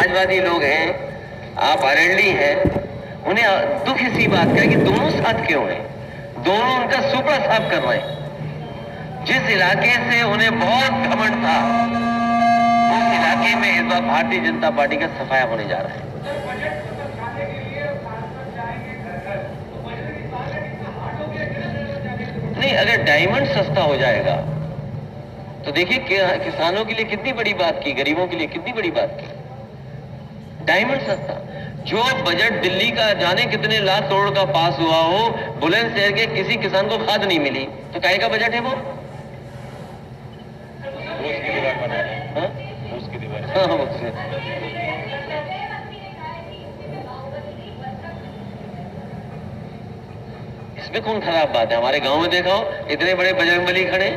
समाजवादी लोग हैं, आप आरएलडी हैं, उन्हें दुख इसी बात का कि दोनों साथ क्यों हैं, दोनों उनका सुपड़ा साफ कर रहे हैं। जिस इलाके से उन्हें बहुत घमंड था, उस इलाके में इस बार भारतीय जनता पार्टी का सफाया होने जा रहा है। नहीं, अगर डायमंड सस्ता हो जाएगा तो देखिए किसानों के लिए कितनी बड़ी बात की, गरीबों के लिए कितनी बड़ी बात की। डायमंड सस्ता, जो बजट दिल्ली का जाने कितने लाख करोड़ का पास हुआ हो, बुलंदशहर के किसी किसान को खाद नहीं मिली, तो काहे का बजट है वो? उसकी दीवार बना है, उसकी दीवार। इसमें कौन खराब बात है? हमारे गांव में देखो इतने बड़े बजरंगबली खड़े,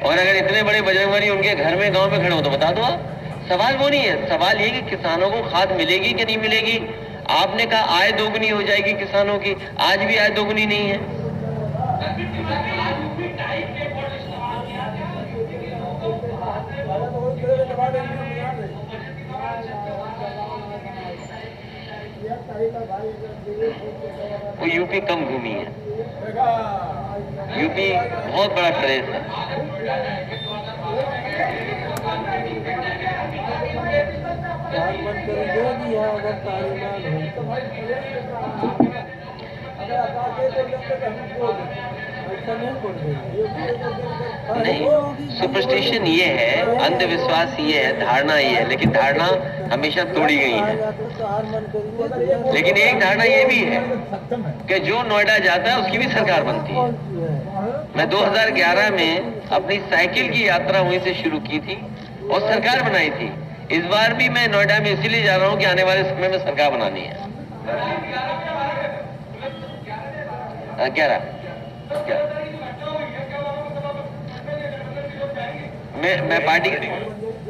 और अगर इतने बड़े बजरंगबली उनके घर में गांव में खड़े हो तो बता दो आप। सवाल वो नहीं है, सवाल ये कि किसानों को खाद मिलेगी कि नहीं मिलेगी। आपने कहा आय दोगुनी हो जाएगी किसानों की, आज भी आय दोगुनी नहीं है। वो यूपी कम घूमी है, यूपी बहुत बड़ा ट्रेस है। नहीं, सुपरस्टिशन ये है, अंधविश्वास ये है, धारणा ये है, लेकिन धारणा हमेशा तोड़ी गई है। लेकिन एक धारणा ये भी है कि जो नोएडा जाता है उसकी भी सरकार बनती है। मैं 2011 में अपनी साइकिल की यात्रा वहीं से शुरू की थी और सरकार बनाई थी। इस बार भी मैं नोएडा में इसीलिए जा रहा हूं कि आने वाले समय में सरकार बनानी है। 11 मैं पार्टी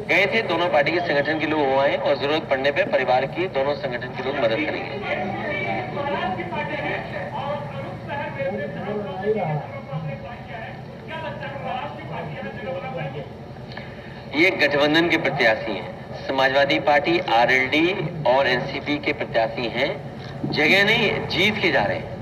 गए थे, दोनों पार्टी के संगठन के लोग हुए हैं और जरूरत पड़ने पे परिवार की दोनों संगठन के लोग मदद करेंगे। ये गठबंधन के प्रत्याशी हैं, समाजवादी पार्टी, आरएलडी और एनसीपी के प्रत्याशी हैं। जगह नहीं, जीत के जा रहे हैं।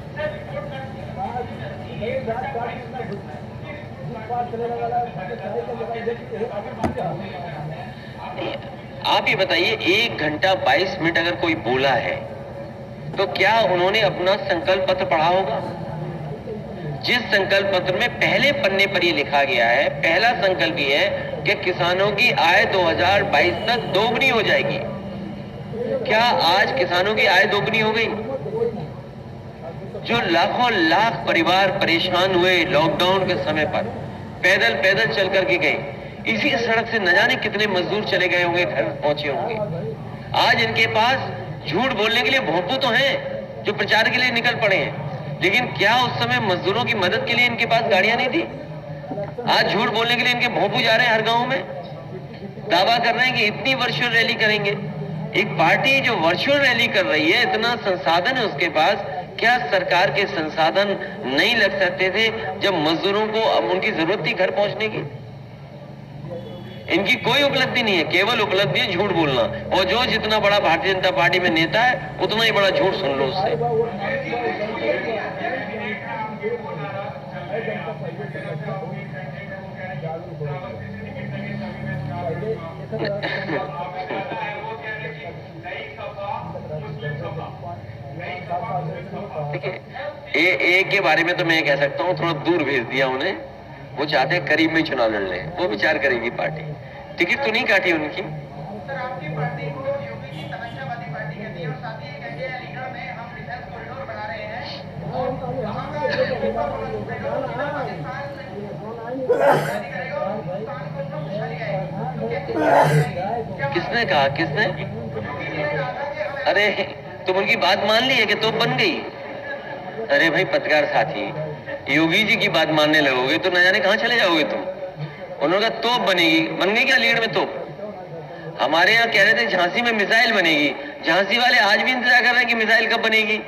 आप ये बताइए, 1 घंटा 22 मिनट अगर कोई बोला है तो क्या उन्होंने अपना संकल्प पत्र पढ़ा होगा? जिस संकल्प पत्र में पहले पन्ने पर ये लिखा गया है, पहला संकल्प ये है कि किसानों की आय 2022 तक दोगुनी हो जाएगी। क्या आज किसानों की आय दोगुनी हो गई? जो लाखों लाख परिवार परेशान हुए लॉकडाउन के समय पर, पैदल पैदल चल करके गए, इसी सड़क से न जाने कितने मजदूर चले गए होंगे, घर पहुंचे होंगे। आज इनके पास झूठ बोलने के लिए भोंपू तो हैं जो प्रचार के लिए निकल पड़े हैं, लेकिन क्या उस समय मजदूरों की मदद के लिए इनके पास गाड़ियां नहीं थी? आज झूठ बोलने के लिए इनके भोंपू जा रहे हैं हर गांव में, दावा कर रहे हैं कि इतनी वर्चुअल रैली करेंगे। एक पार्टी जो वर्चुअल रैली कर रही है, इतना संसाधन है उसके पास, क्या सरकार के संसाधन नहीं लग सकते थे जब मजदूरों को अब उनकी जरूरत थी घर पहुंचने की? इनकी कोई उपलब्धि नहीं है, केवल उपलब्धि है झूठ बोलना। और जो जितना बड़ा भारतीय जनता पार्टी में नेता है उतना ही बड़ा झूठ सुन लो उससे। देखिए, एक के बारे में तो मैं कह सकता हूँ, थोड़ा दूर भेज दिया उन्हें। वो चाहते हैं करीब में चुनाव लड़ ले, वो विचार करेगी पार्टी। टिकट तो नहीं काटी उनकी। सर, आपकी पार्टी को योगी जी तमंचावादी पार्टी कहती है और साथ ही कहेंगे अलीगढ़ में हम डिफेंस कॉरिडोर बना रहे हैं और वहां का किसने कहा? किसने? अरे तुम उनकी बात मान ली है कि तोप बन गई? अरे भाई पत्रकार साथी, योगी जी की बात मानने लगोगे तो न जाने कहां चले जाओगे तुम। उन्होंने कहा तोप बनेगी, बन गई क्या अलीगढ़ में तोप? हमारे यहाँ कह रहे थे झांसी में मिसाइल बनेगी, झांसी वाले आज भी इंतजार कर रहे हैं कि मिसाइल कब बनेगी।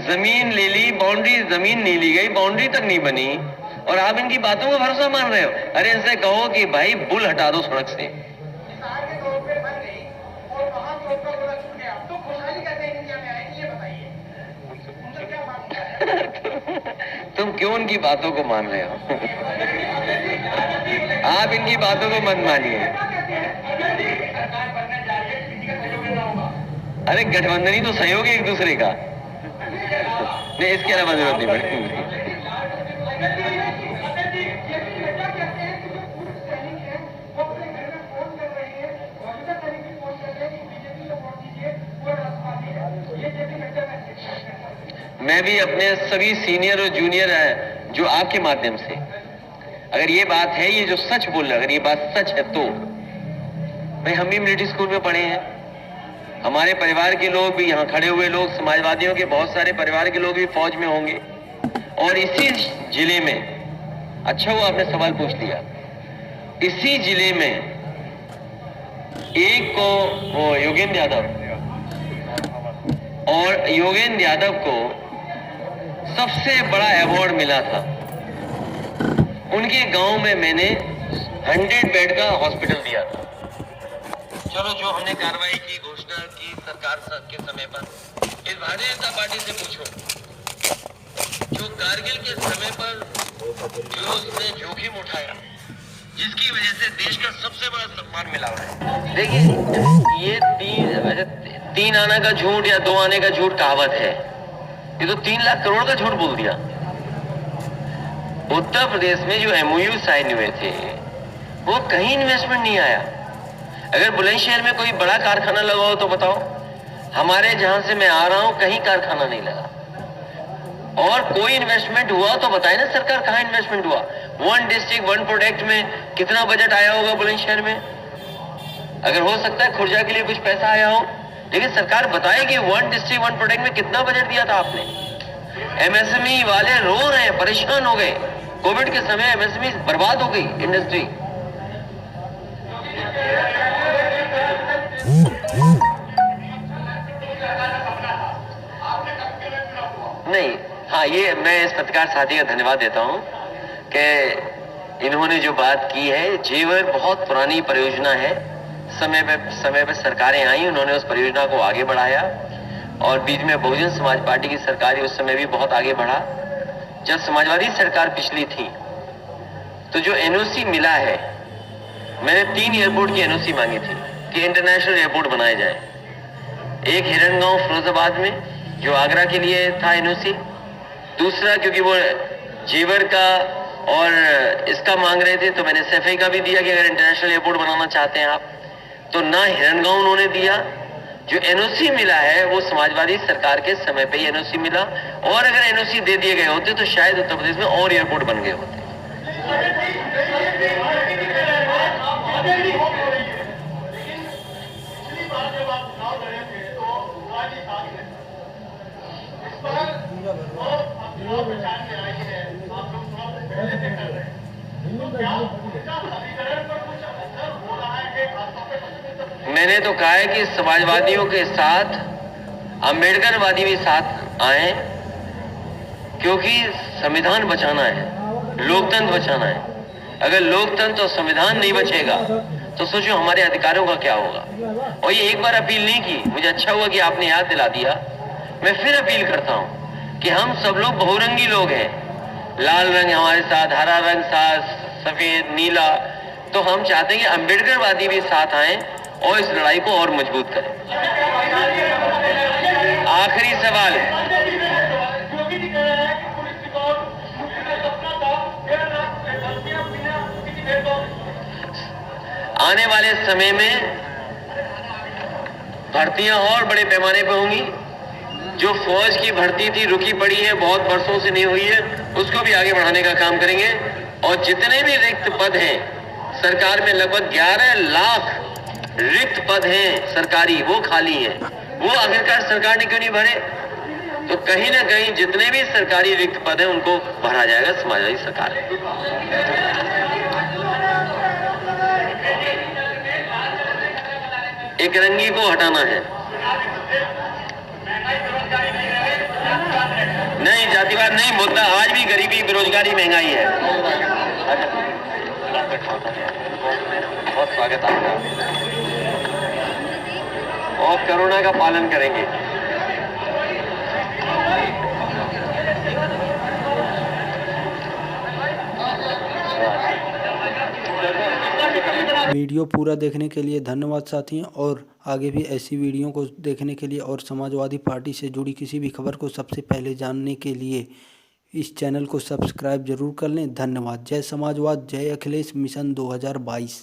जमीन ले ली, बाउंड्री, जमीन नहीं ली गई, बाउंड्री तक नहीं बनी, और आप इनकी बातों का भरोसा मान रहे हो। अरे इनसे कहो कि भाई बुल हटा दो सड़क से। हिसार के तौर पे बन गई, तुम क्यों उनकी बातों को मान रहे हो? आप इनकी बातों को मत मानिए। अरे गठबंधन ही तो सहयोग है एक दूसरे का। नहीं, इसके अलावा जरूरत नहीं पड़ेगी। मैं भी अपने सभी सीनियर और जूनियर जो आपके माध्यम से, अगर ये बात है, ये जो सच बोल रहा है, अगर ये बात सच है तो भाई हम भी मिलिट्री स्कूल में पढ़े हैं, हमारे परिवार के लोग भी, यहाँ खड़े हुए लोग समाजवादियों के बहुत सारे परिवार के लोग भी फौज में होंगे। और इसी जिले में, अच्छा हुआ आपने सवाल पूछ लिया, इसी जिले में एक को वो योगेंद्र यादव, और योगेंद्र यादव को सबसे बड़ा अवार्ड मिला था। उनके गांव में मैंने 100 बेड का हॉस्पिटल दिया था। चलो, जो हमने कार्रवाई की, घोषणा की सरकार के समय पर, इस भारतीय जनता पार्टी से पूछो, जो कारगिल के समय पर जो उसने जोखिम उठाया, जिसकी वजह से देश का सबसे बड़ा सम्मान मिला है। देखिए, ये 3 आना का झूठ या 2 आने का झूठ कहावत है। ये तो 3 लाख करोड़ का झूठ बोल दिया। उत्तर प्रदेश में जो MOU साइन हुए थे, वो कहीं इन्वेस्टमेंट नहीं आया। अगर बुलंदशहर में कोई बड़ा कारखाना लगा हो तो बताओ, हमारे जहां से मैं आ रहा हूं कहीं कारखाना नहीं लगा। और कोई इन्वेस्टमेंट हुआ तो बताए ना सरकार, कहां इन्वेस्टमेंट हुआ। 1 डिस्ट्रिक्ट 1 प्रोडक्ट में कितना बजट आया होगा बुलंदशहर में? अगर हो सकता है खुर्जा के लिए कुछ पैसा आया हो, लेकिन सरकार बताए कि 1 डिस्ट्रिक्ट 1 प्रोडक्ट में कितना बजट दिया था आपने। MSME वाले रो रहे हैं, परेशान हो गए। कोविड के समय MSME बर्बाद हो गई इंडस्ट्री। नहीं, हाँ, ये मैं इस पत्रकार साथी का धन्यवाद देता हूं कि इन्होंने जो बात की है, जेवर बहुत पुरानी परियोजना है। समय पे सरकारें आई, उन्होंने उस परियोजना को आगे बढ़ाया, और बीच में बहुजन समाज पार्टी की सरकार उस समय भी बहुत आगे बढ़ा। जब समाजवादी सरकार पिछली थी तो जो NOC मिला है, मैंने 3 एयरपोर्ट की NOC मांगी थी कि इंटरनेशनल एयरपोर्ट बनाए जाए। एक हिरणगांव फिरोजाबाद में जो आगरा के लिए था NOC, दूसरा क्योंकि वो जेवर का और इसका मांग रहे थे तो मैंने SFI का भी दिया कि अगर इंटरनेशनल एयरपोर्ट बनाना चाहते हैं आप, तो ना हिरणगांव उन्होंने दिया। जो NOC मिला है वो समाजवादी सरकार के समय पे ही NOC मिला, और अगर NOC दे दिए गए होते तो शायद उत्तर प्रदेश में और एयरपोर्ट बन गए होते। मैंने तो कहा है कि समाजवादियों के साथ अम्बेडकरवादी भी साथ आए, क्योंकि संविधान बचाना है, लोकतंत्र बचाना है। अगर लोकतंत्र और संविधान नहीं बचेगा तो सोचो हमारे अधिकारों का क्या होगा। और ये एक बार अपील नहीं की, मुझे अच्छा हुआ कि आपने याद दिला दिया। मैं फिर अपील करता हूं कि हम सब लोग बहुरंगी लोग हैं, लाल रंग हमारे साथ, हरा रंग साथ, सफेद, नीला। तो हम चाहते हैं कि अम्बेडकरवादी भी साथ आए और इस लड़ाई को और मजबूत करें। आखिरी सवाल, आने वाले समय में भर्तियां और बड़े पैमाने पर होंगी। जो फौज की भर्ती थी, रुकी पड़ी है, बहुत वर्षों से नहीं हुई है, उसको भी आगे बढ़ाने का काम करेंगे। और जितने भी रिक्त पद हैं सरकार में, लगभग 11 लाख रिक्त पद हैं सरकारी, वो खाली हैं। वो आखिरकार सरकार ने क्यों नहीं भरे? तो कहीं ना कहीं जितने भी सरकारी रिक्त पद हैं उनको भरा जाएगा समाजवादी सरकार। एक रंगी को हटाना है। नहीं, जातिवाद नहीं, मुद्दा आज भी गरीबी, बेरोजगारी, महंगाई है। बहुत स्वागत आपका, और कोरोना का पालन करेंगे। वीडियो पूरा देखने के लिए धन्यवाद साथियों, और आगे भी ऐसी वीडियो को देखने के लिए और समाजवादी पार्टी से जुड़ी किसी भी खबर को सबसे पहले जानने के लिए इस चैनल को सब्सक्राइब जरूर कर लें। धन्यवाद। जय समाजवाद, जय अखिलेश मिशन 2022।